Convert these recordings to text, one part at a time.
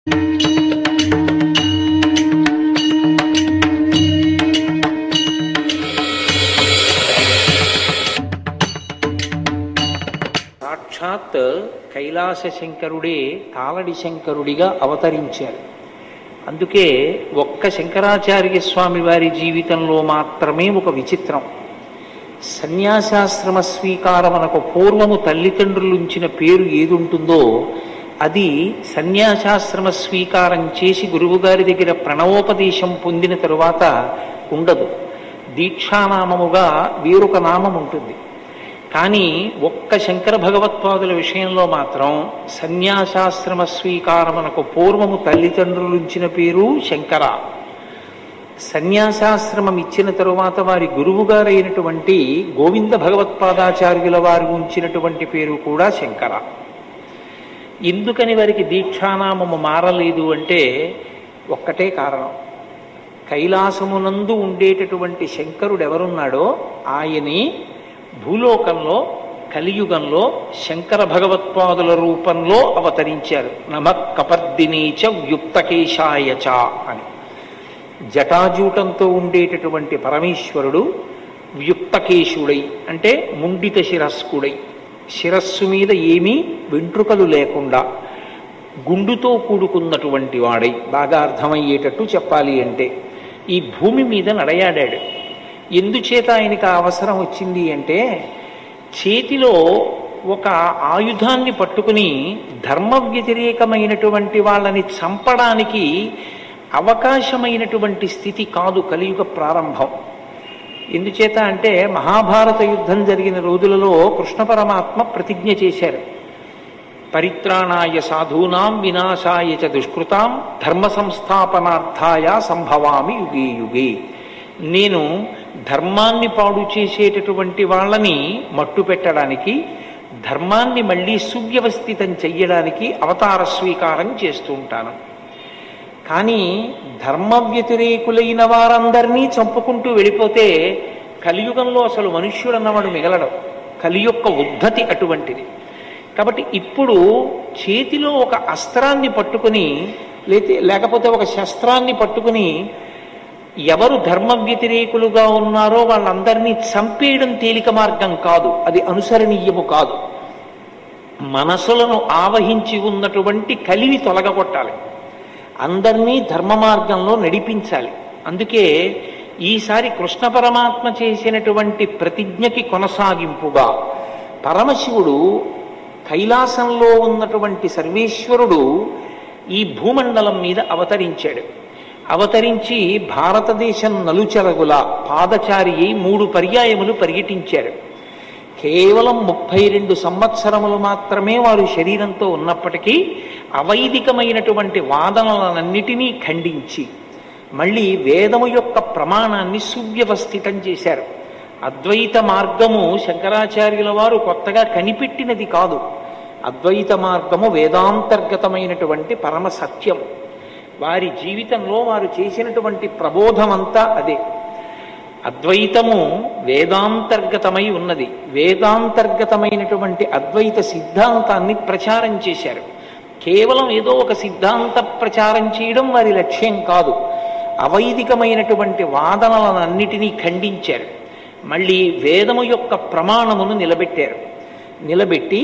సాక్షాత్ కైలాస శంకరుడే తాళడి శంకరుడిగా అవతరించారు. అందుకే ఒక్క శంకరాచార్య స్వామి వారి జీవితంలో మాత్రమే ఒక విచిత్రం. సన్యాసాశ్రమ స్వీకారమునకు పూర్వము తల్లిదండ్రులుంచిన పేరు ఏదుంటుందో అది సన్యాసాశ్రమ స్వీకారం చేసి గురువుగారి దగ్గర ప్రణవోపదేశం పొందిన తరువాత ఉండదు. దీక్షానామముగా వేరొక నామం ఉంటుంది. కానీ ఒక్క శంకర భగవత్పాదుల విషయంలో మాత్రం సన్యాసాశ్రమ స్వీకారమునకు పూర్వము తల్లిదండ్రులుంచిన పేరు శంకర. సన్యాసాశ్రమం ఇచ్చిన తరువాత వారి గురువుగారైనటువంటి గోవింద భగవత్పాదాచార్యుల వారు ఉంచినటువంటి పేరు కూడా శంకర. ఎందుకని వారికి దీక్షానామము మారలేదు అంటే ఒక్కటే కారణం. కైలాసమునందు ఉండేటటువంటి శంకరుడు ఎవరున్నాడో ఆయనే భూలోకంలో కలియుగంలో శంకర భగవత్పాదుల రూపంలో అవతరించారు. నమః కపర్దినీచ వ్యుక్తకేశాయచ అని. జటాజూటంతో ఉండేటటువంటి పరమేశ్వరుడు వ్యుక్తకేశుడై అంటే ముండిత శిరస్కుడై, శిరస్సు మీద ఏమీ వెంట్రుకలు లేకుండా గుండుతో కూడుకున్నటువంటి వాడై, బాగా అర్థమయ్యేటట్టు చెప్పాలి అంటే ఈ భూమి మీద నడయాడాడు. ఎందుచేత ఆయనకు అవసరం వచ్చింది అంటే చేతిలో ఒక ఆయుధాన్ని పట్టుకుని ధర్మ వ్యతిరేకమైనటువంటి వాళ్ళని చంపడానికి అవకాశమైనటువంటి స్థితి కాదు కలియుగ ప్రారంభం. ఎందుచేత అంటే మహాభారత యుద్ధం జరిగిన రోజులలో కృష్ణ పరమాత్మ ప్రతిజ్ఞ చేశారు. పరిత్రాణాయ సాధూనాం వినాశాయ చ దుష్కృతాం ధర్మ సంస్థాపనార్థాయ సంభవామి యుగే యుగే. నేను ధర్మాన్ని పాడు చేసేటటువంటి వాళ్ళని మట్టు పెట్టడానికి, ధర్మాన్ని మళ్ళీ సువ్యవస్థితం చెయ్యడానికి అవతార స్వీకారం చేస్తూ ఉంటాను. కానీ ధర్మ వ్యతిరేకులైన వారందరినీ చంపుకుంటూ వెళ్ళిపోతే కలియుగంలో అసలు మనుష్యుడు అన్నవాడు మిగలడం. కలి యొక్క ఉద్ధతి అటువంటిది. కాబట్టి ఇప్పుడు చేతిలో ఒక అస్త్రాన్ని పట్టుకుని లేకపోతే ఒక శస్త్రాన్ని పట్టుకుని ఎవరు ధర్మ వ్యతిరేకులుగా ఉన్నారో వాళ్ళందరినీ చంపేయడం తేలిక మార్గం కాదు, అది అనుసరణీయము కాదు. మనసులను ఆవహించి ఉన్నటువంటి కలిని తొలగగొట్టాలి, అందరినీ ధర్మ మార్గంలో నడిపించాలి. అందుకే ఈసారి కృష్ణ పరమాత్మ చేసినటువంటి ప్రతిజ్ఞకి కొనసాగింపుగా పరమశివుడు కైలాసంలో ఉన్నటువంటి సర్వేశ్వరుడు ఈ భూమండలం మీద అవతరించాడు. అవతరించి భారతదేశం నలుచెరగుల పాదచారి అయి 3 పర్యాయములు పర్యటించారు. కేవలం 32 సంవత్సరములు మాత్రమే వారు శరీరంతో ఉన్నప్పటికీ అవైదికమైనటువంటి వాదనలన్నిటినీ ఖండించి మళ్ళీ వేదము యొక్క ప్రమాణాన్ని సువ్యవస్థితం చేశారు. అద్వైత మార్గము శంకరాచార్యుల వారు కొత్తగా కనిపెట్టినది కాదు. అద్వైత మార్గము వేదాంతర్గతమైనటువంటి పరమ సత్యం. వారి జీవితంలో వారు చేసినటువంటి ప్రబోధమంతా అదే. అద్వైతము వేదాంతర్గతమై ఉన్నది. వేదాంతర్గతమైనటువంటి అద్వైత సిద్ధాంతాన్ని ప్రచారం చేశారు. కేవలం ఏదో ఒక సిద్ధాంత ప్రచారం చేయడం వారి లక్ష్యం కాదు. అవైదికమైనటువంటి వాదనలన్నిటినీ ఖండించారు. మళ్ళీ వేదము యొక్క ప్రమాణమును నిలబెట్టారు. నిలబెట్టి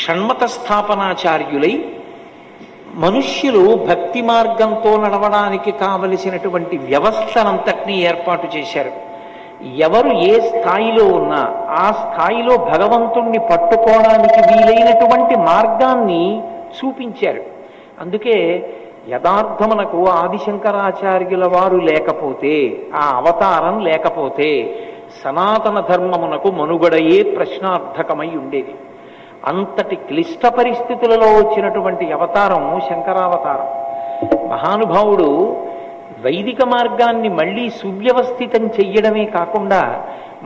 షణ్మత స్థాపనాచార్యులై మనుష్యులు భక్తి మార్గంతో నడవడానికి కావలసినటువంటి వ్యవస్థనంతటినీ ఏర్పాటు చేశారు. ఎవరు ఏ స్థాయిలో ఉన్నా ఆ స్థాయిలో భగవంతుణ్ణి పట్టుకోవడానికి వీలైనటువంటి మార్గాన్ని చూపించారు. అందుకే యథార్థమునకు ఆదిశంకరాచార్యుల వారు లేకపోతే, ఆ అవతారం లేకపోతే సనాతన ధర్మమునకు మనుగడయే ప్రశ్నార్థకమై ఉండేది. అంతటి క్లిష్ట పరిస్థితులలో వచ్చినటువంటి అవతారం శంకరావతారం. మహానుభావుడు వైదిక మార్గాన్ని మళ్ళీ సువ్యవస్థితం చెయ్యడమే కాకుండా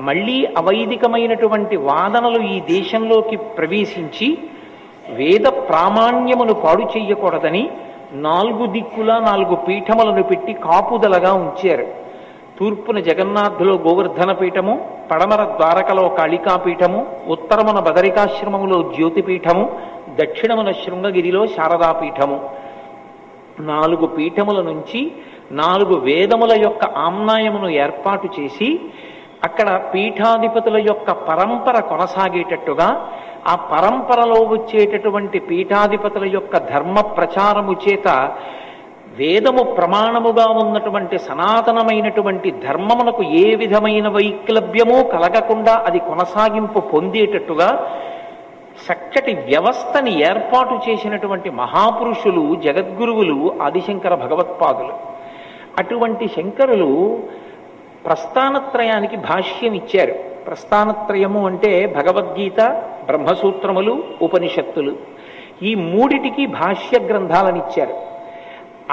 మళ్ళీ అవైదికమైనటువంటి వాదనలు ఈ దేశంలోకి ప్రవేశించి వేద ప్రామాణ్యమును పాడు చెయ్యకూడదని 4 దిక్కులా 4 పీఠములను పెట్టి కాపుదలగా ఉంచారు. తూర్పున జగన్నాథులో గోవర్ధన పీఠము, పడమర ద్వారకలో కాళికాపీఠము, ఉత్తరమున బదరికాశ్రమములో జ్యోతిపీఠము, దక్షిణమున శృంగగిరిలో శారదాపీఠము. 4 పీఠముల నుంచి 4 వేదముల యొక్క ఆమ్నాయమును ఏర్పాటు చేసి అక్కడ పీఠాధిపతుల యొక్క పరంపర కొనసాగేటట్టుగా, ఆ పరంపరలో వచ్చేటటువంటి పీఠాధిపతుల యొక్క ధర్మ ప్రచారము చేత వేదము ప్రమాణముగా ఉన్నటువంటి సనాతనమైనటువంటి ధర్మమునకు ఏ విధమైన వైక్లభ్యమూ కలగకుండా అది కొనసాగింపు పొందేటట్టుగా చక్కటి వ్యవస్థని ఏర్పాటు చేసినటువంటి మహాపురుషులు, జగద్గురువులు ఆదిశంకర భగవత్పాదులు. అటువంటి శంకరులు ప్రస్థానత్రయానికి భాష్యం ఇచ్చారు. ప్రస్థానత్రయము అంటే భగవద్గీత, బ్రహ్మసూత్రములు, ఉపనిషత్తులు, ఈ 3టికి భాష్య గ్రంథాలను ఇచ్చారు.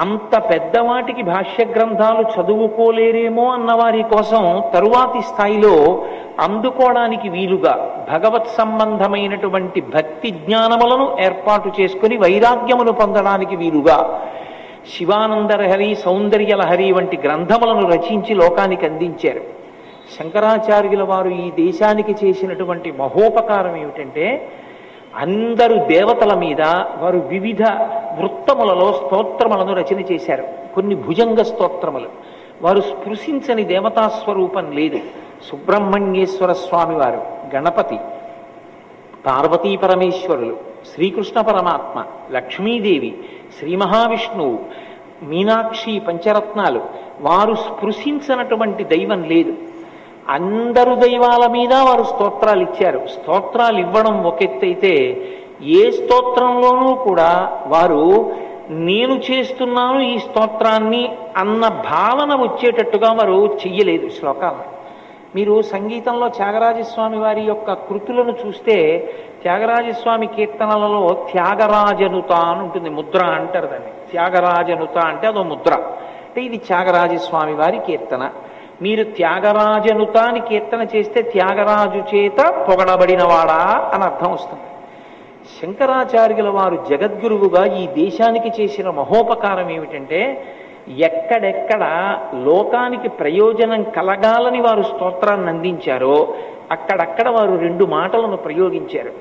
అంత పెద్దవాటికి భాష్య గ్రంథాలు చదువుకోలేరేమో అన్నవారి కోసం తరువాతి స్థాయిలో అందుకోవడానికి వీలుగా భగవత్ సంబంధమైనటువంటి భక్తి జ్ఞానములను ఏర్పాటు చేసుకుని వైరాగ్యమును పొందడానికి వీలుగా శివానందలహరి, సౌందర్యలహరి వంటి గ్రంథములను రచించి లోకానికి అందించారు. శంకరాచార్యుల వారు ఈ దేశానికి చేసినటువంటి మహోపకారం ఏమిటంటే, అందరు దేవతల మీద వారు వివిధ వృత్తములలో స్తోత్రములను రచన చేశారు. కొన్ని భుజంగ స్తోత్రములు, వారు స్పృశించని దేవతాస్వరూపం లేదు. సుబ్రహ్మణ్యేశ్వర స్వామి వారు, గణపతి, పార్వతీ పరమేశ్వరులు, శ్రీకృష్ణ పరమాత్మ, లక్ష్మీదేవి, శ్రీ మహావిష్ణువు, మీనాక్షి, పంచరత్నాలు, వారు స్పృశించినటువంటి దైవం లేదు. అందరు దైవాల మీద వారు స్తోత్రాలు ఇచ్చారు. స్తోత్రాలు ఇవ్వడం ఒక ఎత్తైతే, ఏ స్తోత్రంలోనూ కూడా వారు నేను చేస్తున్నాను ఈ స్తోత్రాన్ని అన్న భావన వచ్చేటట్టుగా వారు చెయ్యలేదు శ్లోకాలను. మీరు సంగీతంలో త్యాగరాజస్వామి వారి యొక్క కృతులను చూస్తే, త్యాగరాజస్వామి కీర్తనలలో త్యాగరాజనుత అని ఉంటుంది, ముద్ర అంటారు దాన్ని. త్యాగరాజనుత అంటే అదో ముద్ర. అంటే ఇది త్యాగరాజస్వామి వారి కీర్తన. మీరు త్యాగరాజనుత అని కీర్తన చేస్తే త్యాగరాజు చేత పొగడబడినవాడా అని అర్థం వస్తుంది. శంకరాచార్యుల వారు జగద్గురువుగా ఈ దేశానికి చేసిన మహోపకారం ఏమిటంటే, ఎక్కడెక్కడ లోకానికి ప్రయోజనం కలగాలని వారు స్తోత్రాన్ని అందించారో అక్కడక్కడ వారు 2 మాటలను ప్రయోగించారు.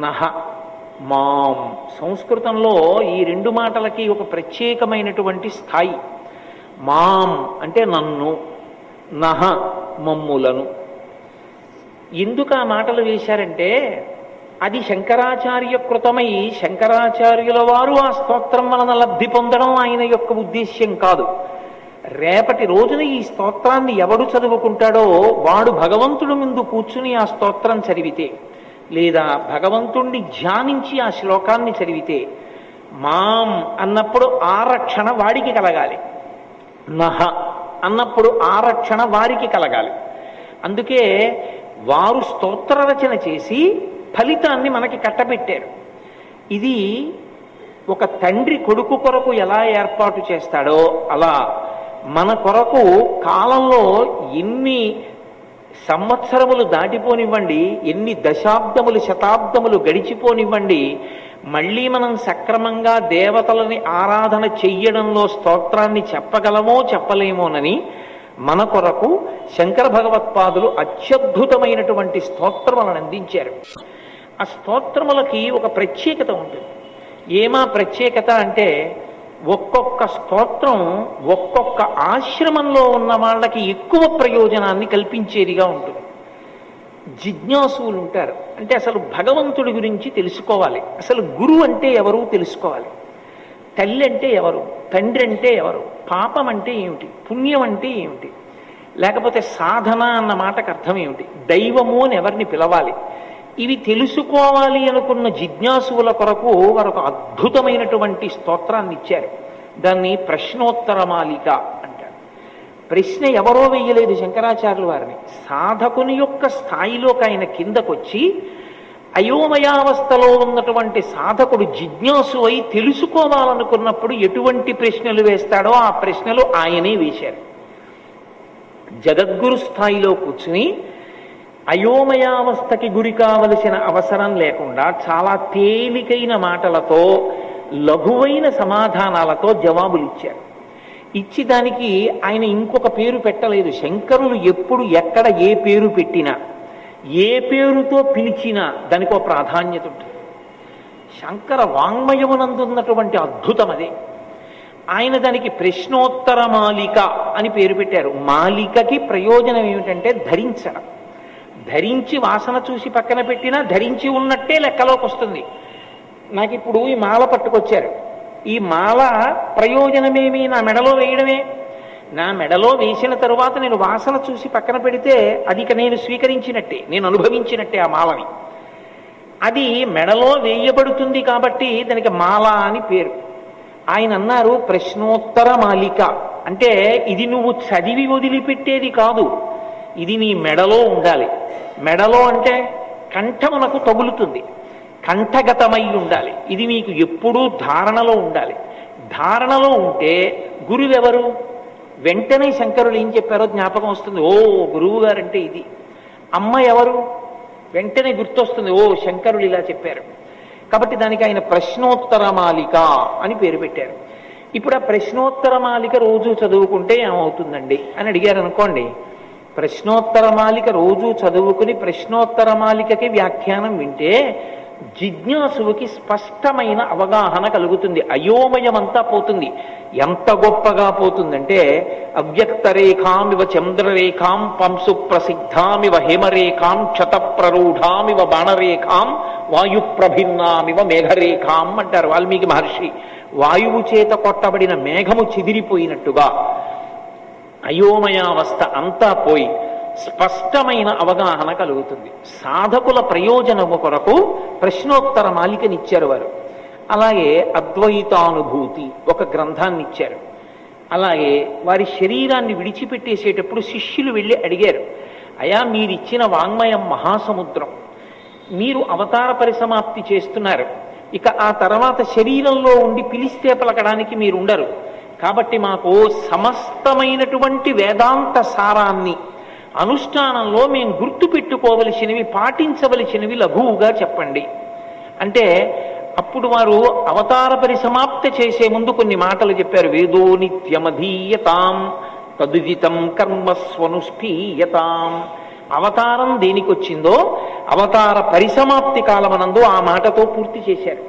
నహ, మాం. సంస్కృతంలో ఈ 2 మాటలకి ఒక ప్రత్యేకమైనటువంటి స్థాయి. మాం అంటే నన్ను, నహ మమ్ములను. ఎందుకు ఆ మాటలు వేశారంటే, అది శంకరాచార్య కృతమై శంకరాచార్యుల వారు ఆ స్తోత్రం వలన లబ్ధి పొందడం ఆయన యొక్క ఉద్దేశ్యం కాదు. రేపటి రోజున ఈ స్తోత్రాన్ని ఎవడు చదువుకుంటాడో వాడు భగవంతుడి ముందు కూర్చుని ఆ స్తోత్రం చదివితే, లేదా భగవంతుణ్ణి ధ్యానించి ఆ శ్లోకాన్ని చదివితే, మాం అన్నప్పుడు ఆ రక్షణ వాడికి కలగాలి, నహ అన్నప్పుడు ఆ రక్షణ వారికి కలగాలి. అందుకే వారు స్తోత్ర రచన చేసి ఫలితాన్ని మనకి కట్టబెట్టారు. ఇది ఒక తండ్రి కొడుకు కొరకు ఎలా ఏర్పాటు చేస్తాడో అలా మన కొరకు కాలంలో ఎన్ని సంవత్సరములు దాటిపోనివ్వండి, ఎన్ని దశాబ్దములు శతాబ్దములు గడిచిపోనివ్వండి, మళ్ళీ మనం సక్రమంగా దేవతలని ఆరాధన చెయ్యడంలో స్తోత్రాన్ని చెప్పగలమో చెప్పలేమోనని మన కొరకు శంకర భగవత్పాదులు అత్యద్భుతమైనటువంటి స్తోత్రములను అందించారు. ఆ స్తోత్రములకి ఒక ప్రత్యేకత ఉంటుంది. ఏమా ప్రత్యేకత అంటే, ఒక్కొక్క స్తోత్రం ఒక్కొక్క ఆశ్రమంలో ఉన్న వాళ్ళకి ఎక్కువ ప్రయోజనాన్ని కల్పించేదిగా ఉంటుంది. జిజ్ఞాసులు ఉంటారు, అంటే అసలు భగవంతుడి గురించి తెలుసుకోవాలి, అసలు గురువు అంటే ఎవరు తెలుసుకోవాలి, తల్లి అంటే ఎవరు, తండ్రి అంటే ఎవరు, పాపం అంటే ఏమిటి, పుణ్యం అంటే ఏమిటి, లేకపోతే సాధన అన్న మాటకు అర్థం ఏమిటి, దైవము అని ఎవరిని పిలవాలి, ఇవి తెలుసుకోవాలి అనుకున్న జిజ్ఞాసుల కొరకు వారు ఒక అద్భుతమైనటువంటి స్తోత్రాన్ని ఇచ్చారు. దాన్ని ప్రశ్నోత్తరమాలిక అంటారు. ప్రశ్న ఎవరో వెయ్యలేదు శంకరాచార్యుల వారిని, సాధకుని యొక్క స్థాయిలోకి ఆయన కిందకొచ్చి అయోమయావస్థలో ఉన్నటువంటి సాధకుడు జిజ్ఞాసు అయి తెలుసుకోవాలనుకున్నప్పుడు ఎటువంటి ప్రశ్నలు వేస్తాడో ఆ ప్రశ్నలు ఆయనే వేశారు. జగద్గురు స్థాయిలో కూర్చుని అయోమయావస్థకి గురి కావలసిన అవసరం లేకుండా చాలా తేలికైన మాటలతో, లఘువైన సమాధానాలతో జవాబులు ఇచ్చారు. ఇచ్చి దానికి ఆయన ఇంకొక పేరు పెట్టలేదు. శంకరులు ఎప్పుడు ఎక్కడ ఏ పేరు పెట్టినా, ఏ పేరుతో పిలిచినా దానికి ఒక ప్రాధాన్యత ఉంటుంది. శంకర వాంగ్మయమునందున్నటువంటి అద్భుతం అదే. ఆయన దానికి ప్రశ్నోత్తర మాలిక అని పేరు పెట్టారు. మాలికకి ప్రయోజనం ఏమిటంటే ధరించడం. ధరించి వాసన చూసి పక్కన పెట్టినా ధరించి ఉన్నట్టే లెక్కలోకి వస్తుంది. నాకు ఇప్పుడు ఈ మాల పట్టుకొచ్చారు. ఈ మాల ప్రయోజనమేమి? నా మెడలో వేయడమే. నా మెడలో వేసిన తరువాత నేను వాసన చూసి పక్కన పెడితే అది ఇక నేను స్వీకరించినట్టే, నేను అనుభవించినట్టే ఆ మాలని. అది మెడలో వేయబడుతుంది కాబట్టి దానికి మాల అని పేరు. ఆయన అన్నారు ప్రశ్నోత్తర మాలిక అంటే ఇది నువ్వు చదివి వదిలిపెట్టేది కాదు, ఇది నీ మెడలో ఉండాలి. మెడలో అంటే కంఠమునకు తగులుతుంది, కంఠగతమై ఉండాలి. ఇది మీకు ఎప్పుడూ ధారణలో ఉండాలి. ధారణలో ఉంటే గురువెవరు? వెంటనే శంకరులు ఏం చెప్పారో జ్ఞాపకం వస్తుంది. ఓ గురువు గారంటే ఇది. అమ్మ ఎవరు? వెంటనే గుర్తొస్తుంది. ఓ శంకరులు ఇలా చెప్పారు. కాబట్టి దానికి ఆయన ప్రశ్నోత్తర మాలిక అని పేరు పెట్టారు. ఇప్పుడు ఆ ప్రశ్నోత్తర మాలిక రోజు చదువుకుంటే ఏమవుతుందండి అని అడిగారు అనుకోండి. ప్రశ్నోత్తర మాలిక రోజు చదువుకుని ప్రశ్నోత్తర మాలికకి వ్యాఖ్యానం వింటే జిజ్ఞాసుకి స్పష్టమైన అవగాహన కలుగుతుంది. అయోమయమంతా పోతుంది. ఎంత గొప్పగా పోతుందంటే అవ్యక్తరేఖామివ చంద్రరేఖాం పంసు ప్రసిద్ధామివ హేమరేఖాం క్షతప్రరూఢామివ బాణరేఖాం వాయుప్రభిన్నామివ మేఘరేఖాం అంటారు వాల్మీకి మహర్షి. వాయువు చేత కొట్టబడిన మేఘము చెదిరిపోయినట్టుగా అయోమయావస్థ అంతా పోయి స్పష్టమైన అవగాహన కలుగుతుంది. సాధకుల ప్రయోజనము కొరకు ప్రశ్నోత్తర మాలికనిచ్చారు వారు. అలాగే అద్వైతానుభూతి ఒక గ్రంథాన్ని ఇచ్చారు. అలాగే వారి శరీరాన్ని విడిచిపెట్టేసేటప్పుడు శిష్యులు వెళ్ళి అడిగారు, అయా మీరిచ్చిన వాంగ్మయం మహాసముద్రం, మీరు అవతార పరిసమాప్తి చేస్తున్నారు, ఇక ఆ తర్వాత శరీరంలో ఉండి పిలిస్తే పలకడానికి మీరు ఉండరు, కాబట్టి మాకు సమస్తమైనటువంటి వేదాంత సారాన్ని అనుష్ఠానంలో మేము గుర్తుపెట్టుకోవలసినవి, పాటించవలసినవి లఘువుగా చెప్పండి అంటే అప్పుడు వారు అవతార పరిసమాప్తి చేసే ముందు కొన్ని మాటలు చెప్పారు. వేదో నిత్యమధీయతాం తదుదితం కర్మస్వనుష్ఠీయతాం. అవతారం దేనికొచ్చిందో అవతార పరిసమాప్తి కాలమనందు ఆ మాటతో పూర్తి చేశారు.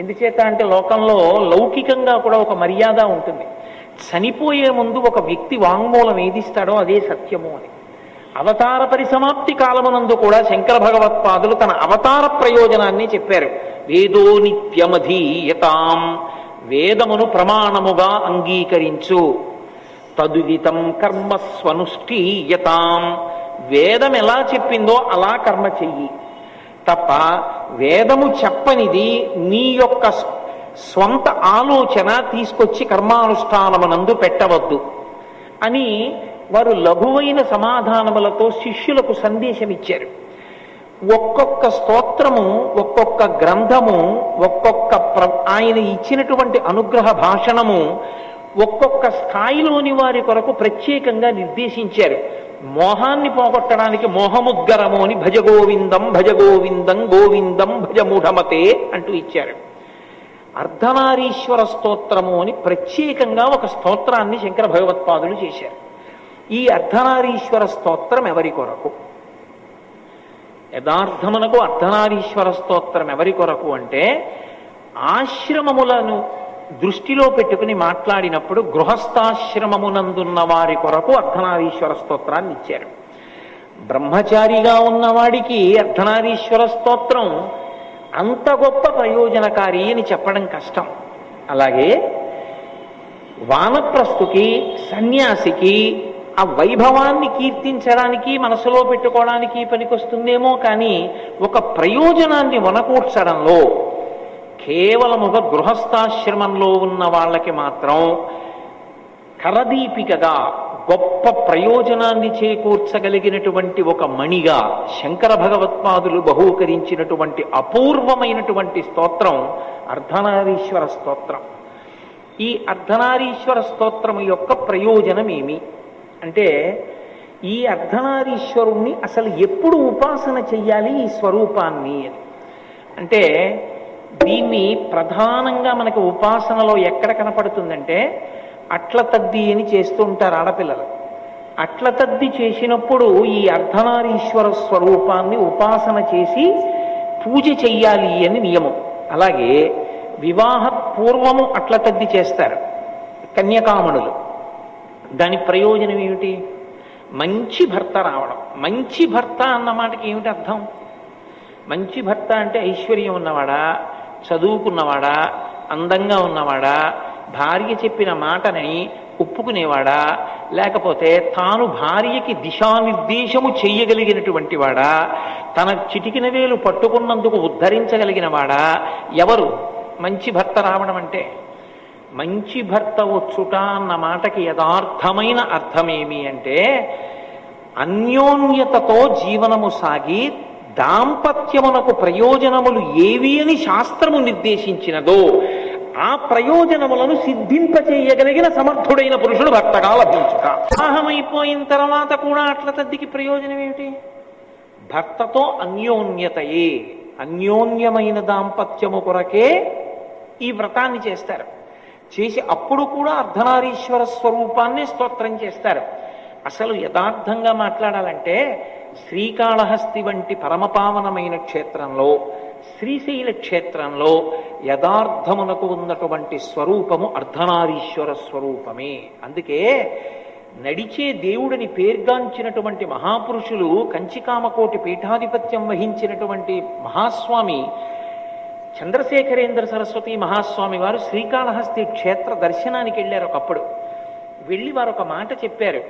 ఎందుచేత అంటే లోకంలో లౌకికంగా కూడా ఒక మర్యాద ఉంటుంది. చనిపోయే ముందు ఒక వ్యక్తి వాంగ్మూలం ఏదిస్తాడో అదే సత్యము అని. అవతార పరిసమాప్తి కాలమునందు కూడా శంకర భగవత్పాదులు తన అవతార ప్రయోజనాన్ని చెప్పారు. వేదో నిత్యమధీయతాం, వేదమును ప్రమాణముగా అంగీకరించు. తదుదితం కర్మస్వనుష్ఠీయతాం, వేదం ఎలా చెప్పిందో అలా కర్మ చెయ్యి తప్ప వేదము చెప్పనిది నీ యొక్క స్వంత ఆలోచన తీసుకొచ్చి కర్మానుష్ఠానమునందు పెట్టవద్దు అని వారు లఘువైన సమాధానములతో శిష్యులకు సందేశం ఇచ్చారు. ఒక్కొక్క స్తోత్రము, ఒక్కొక్క గ్రంథము, ఒక్కొక్క ఆయన ఇచ్చినటువంటి అనుగ్రహ భాషణము ఒక్కొక్క స్థాయిలోని వారి కొరకు ప్రత్యేకంగా నిర్దేశించారు. మోహాన్ని పోగొట్టడానికి మోహముద్గరము అని భజగోవిందం భజగోవిందం గోవిందం భజమూఢమతే అంటూ ఇచ్చారు. అర్ధనారీశ్వర స్తోత్రము అని ప్రత్యేకంగా ఒక స్తోత్రాన్ని శంకర భగవత్పాదులు చేశారు. ఈ అర్ధనారీశ్వర స్తోత్రం ఎవరి కొరకు? యథార్థమునకు అర్ధనారీశ్వర స్తోత్రం ఎవరి కొరకు అంటే ఆశ్రమములను దృష్టిలో పెట్టుకుని మాట్లాడినప్పుడు గృహస్థాశ్రమమునందున్న వారి కొరకు అర్ధనారీశ్వర స్తోత్రాన్ని ఇచ్చారు. బ్రహ్మచారిగా ఉన్నవాడికి అర్ధనారీశ్వర స్తోత్రం అంత గొప్ప ప్రయోజనకారి అని చెప్పడం కష్టం. అలాగే వానప్రస్థుకి, సన్యాసికి ఆ వైభవాన్ని కీర్తించడానికి, మనసులో పెట్టుకోవడానికి పనికొస్తుందేమో కానీ ఒక ప్రయోజనాన్ని వనకూర్చడంలో కేవలం ఒక గృహస్థాశ్రమంలో ఉన్న వాళ్ళకి మాత్రం కరదీపికగా గొప్ప ప్రయోజనాన్ని చేకూర్చగలిగినటువంటి ఒక మణిగా శంకర భగవత్పాదులు బహూకరించినటువంటి అపూర్వమైనటువంటి స్తోత్రం అర్ధనారీశ్వర స్తోత్రం. ఈ అర్ధనారీశ్వర స్తోత్రం యొక్క ప్రయోజనం ఏమి అంటే ఈ అర్ధనారీశ్వరుణ్ణి అసలు ఎప్పుడు ఉపాసన చెయ్యాలి ఈ స్వరూపాన్ని అని అంటే దీన్ని ప్రధానంగా మనకు ఉపాసనలో ఎక్కడ కనపడుతుందంటే అట్ల తద్ది అని చేస్తూ ఉంటారు ఆడపిల్లలు. అట్ల తద్ది చేసినప్పుడు ఈ అర్ధనారీశ్వర స్వరూపాన్ని ఉపాసన చేసి పూజ చెయ్యాలి అని నియమం. అలాగే వివాహ పూర్వము అట్ల తద్ది చేస్తారు. కన్యకామణులు. దాని ప్రయోజనం ఏమిటి? మంచి భర్త రావడం. మంచి భర్త అన్న మాటకి ఏమిటి అర్థం? మంచి భర్త అంటే ఐశ్వర్యం ఉన్నవాడా, చదువుకున్నవాడా, అందంగా ఉన్నవాడా, భార్య చెప్పిన మాటని ఒప్పుకునేవాడా, లేకపోతే తాను భార్యకి దిశానిర్దేశము చెయ్యగలిగినటువంటి వాడా, తన చిటికిన వేలు పట్టుకున్నందుకు ఉద్ధరించగలిగిన వాడా? ఎవరు మంచి భర్త రావడం అంటే? మంచి భర్త వచ్చుట అన్న మాటకి యథార్థమైన అర్థమేమి అంటే, అన్యోన్యతతో జీవనము సాగి దాంపత్యమునకు ప్రయోజనములు ఏవి అని శాస్త్రము నిర్దేశించినదో ఆ ప్రయోజనములను సిద్ధింపచేయగలిగిన సమర్థుడైన పురుషుడు భర్తగా లభించుట. వివాహమైపోయిన తర్వాత కూడా అట్ల తద్దికి ప్రయోజనం ఏమిటి? భర్తతో అన్యోన్యతయే, అన్యోన్యమైన దాంపత్యము కొరకే ఈ వ్రతాన్ని చేస్తారు. చేసి అప్పుడు కూడా అర్ధనారీశ్వర స్వరూపాన్ని స్తోత్రం చేస్తారు. అసలు యథార్థంగా మాట్లాడాలంటే శ్రీకాళహస్తి వంటి పరమపావనమైన క్షేత్రంలో, శ్రీశైల క్షేత్రంలో యథార్థమునకు ఉన్నటువంటి స్వరూపము అర్ధనారీశ్వర స్వరూపమే. అందుకే నడిచే దేవుడిని పేర్గాంచినటువంటి మహాపురుషులు, కంచికామకోటి పీఠాధిపత్యం వహించినటువంటి మహాస్వామి చంద్రశేఖరేంద్ర సరస్వతి మహాస్వామి వారు శ్రీకాళహస్తి క్షేత్ర దర్శనానికి వెళ్ళారు. ఒకప్పుడు వెళ్ళి వారు ఒక మాట చెప్పారు.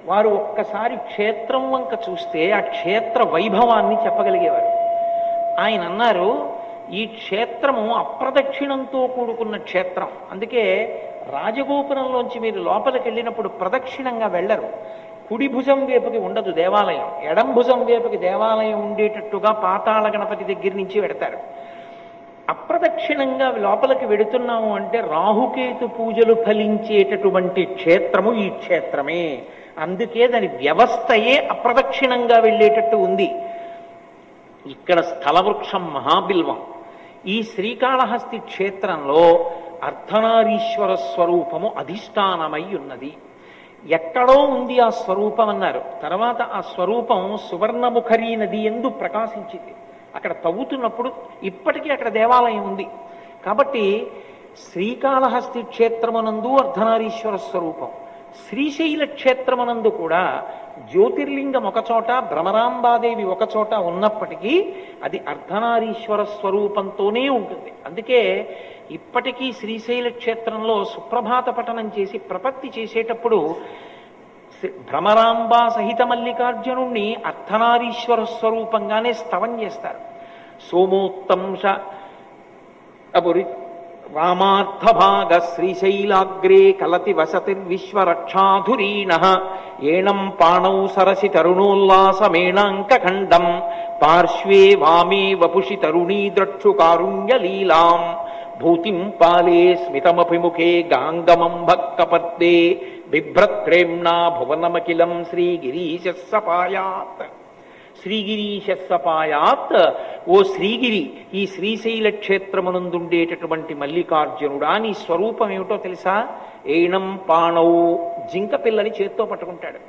వారు ఒక్కసారి క్షేత్రం వంక చూస్తే ఆ క్షేత్ర వైభవాన్ని చెప్పగలిగేవారు. ఆయన అన్నారు, ఈ క్షేత్రము అప్రదక్షిణంతో కూడుకున్న క్షేత్రం. అందుకే రాజగోపురంలోంచి మీరు లోపలికి వెళ్ళినప్పుడు ప్రదక్షిణంగా వెళ్ళరు. కుడి భుజం వైపుకి ఉండదు దేవాలయం, ఎడం భుజం వైపుకి దేవాలయం ఉండేటట్టుగా పాతాళ గణపతి దగ్గర నుంచి వెడతారు. అప్రదక్షిణంగా లోపలికి వెడుతున్నాము అంటే రాహుకేతు పూజలు ఫలించేటటువంటి క్షేత్రము ఈ క్షేత్రమే. అందుకే దాని వ్యవస్థయే అప్రదక్షిణంగా వెళ్ళేటట్టు ఉంది. ఇక్కడ స్థలవృక్షం మహాబిల్వం. ఈ శ్రీకాళహస్తి క్షేత్రంలో అర్ధనారీశ్వర స్వరూపము అధిష్టానమై ఉన్నది. ఎక్కడో ఉంది ఆ స్వరూపం అన్నారు. తర్వాత ఆ స్వరూపం సువర్ణముఖరీ నది యందు ప్రకాశించింది. అక్కడ తవ్వుతున్నప్పుడు ఇప్పటికీ అక్కడ దేవాలయం ఉంది. కాబట్టి శ్రీకాళహస్తి క్షేత్రమునందు అర్ధనారీశ్వర స్వరూపం, శ్రీశైల క్షేత్రమునందు కూడా జ్యోతిర్లింగం ఒకచోట, భ్రమరాంబాదేవి ఒకచోట ఉన్నప్పటికీ అది అర్ధనారీశ్వర స్వరూపంతోనే ఉంటుంది. అందుకే ఇప్పటికీ శ్రీశైల క్షేత్రంలో సుప్రభాత పఠనం చేసి ప్రపత్తి చేసేటప్పుడు భ్రమరాంబా సహిత మల్లికార్జునుణ్ణి అర్ధనారీశ్వర స్వరూపంగానే స్తవం చేస్తారు. సోమోత్తంశ అపురి రామార్థభాగ శ్రీశైలాగ్రే కలతి వసతిర్విశ్వరక్షాధురీణ ఏణం పాణౌ సరసి తరుణోల్లాసమేణాంకఖండం పార్శ్వే వామే వపుషి తరుణీ ద్రక్షు కారుణ్యలీలాం భూతిం పాలే స్మితమభిముఖే గాంగమం భక్తపద్దే బిభ్రత్రేమ్నా భువనమఖిలం శ్రీగిరీశస్సపాయాత్. శ్రీగిరీశస్సపాయాత్. ఓ శ్రీగిరి, ఈ శ్రీశైల క్షేత్రమునందుండేటటువంటి మల్లికార్జునుడా, నీ స్వరూపం ఏమిటో తెలుసా? ఏణం పాణౌ, జింక పిల్లని చేత్తో పట్టుకుంటాడు.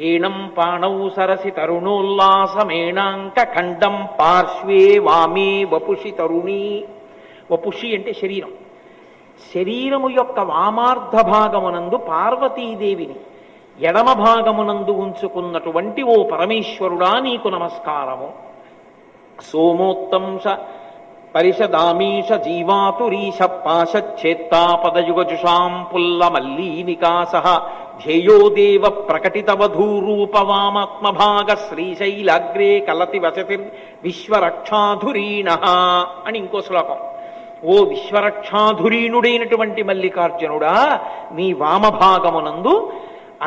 ఏణం పాణౌ సరసి తరుణోల్లాసమేణాంక ఖండం పార్శ్వే వామే వపుషి తరుణీ. వపుషి అంటే శరీరం. శరీరము యొక్క వామార్ధ భాగమునందు పార్వతీదేవిని, ఎడమ భాగమునందు ఉంచుకున్నటువంటి ఓ పరమేశ్వరుడా నీకు నమస్కారము. సోమోత్తంశ పరిషదామీష జీవాతురీశ పాశచ్చేత్తాపదయుగజుషాం పుల్ల మల్లీ నికాస ధ్యేయో దేవ ప్రకటిత వధూరూపవామాత్మభాగ శ్రీశైలాగ్రే కలతి వసతిర్ విశ్వరక్షాధురీణ అని ఇంకో శ్లోకం. ఓ విశ్వరక్షాధురీణుడైనటువంటి మల్లికార్జునుడా, నీ వామభాగమునందు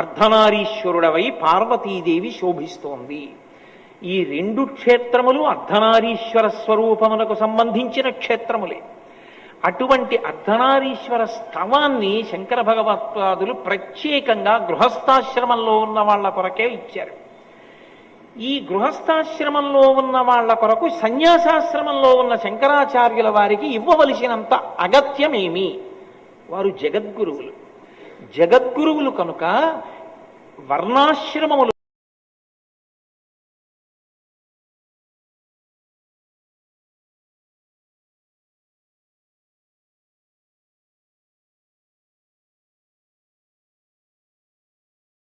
అర్ధనారీశ్వరుడవై పార్వతీదేవి శోభిస్తోంది. ఈ రెండు క్షేత్రములు అర్ధనారీశ్వర స్వరూపమునకు సంబంధించిన క్షేత్రములే. అటువంటి అర్ధనారీశ్వర స్తవాన్ని శంకర భగవత్పాదులు ప్రత్యేకంగా గృహస్థాశ్రమంలో ఉన్న వాళ్ళ కొరకే ఇచ్చారు. ఈ గృహస్థాశ్రమంలో ఉన్న వాళ్ళ కొరకు సన్యాసాశ్రమంలో ఉన్న శంకరాచార్యుల వారికి ఇవ్వవలసినంత అగత్యమేమి? వారు జగద్గురువులు. జగద్గురువులు కనుక వర్ణాశ్రమములు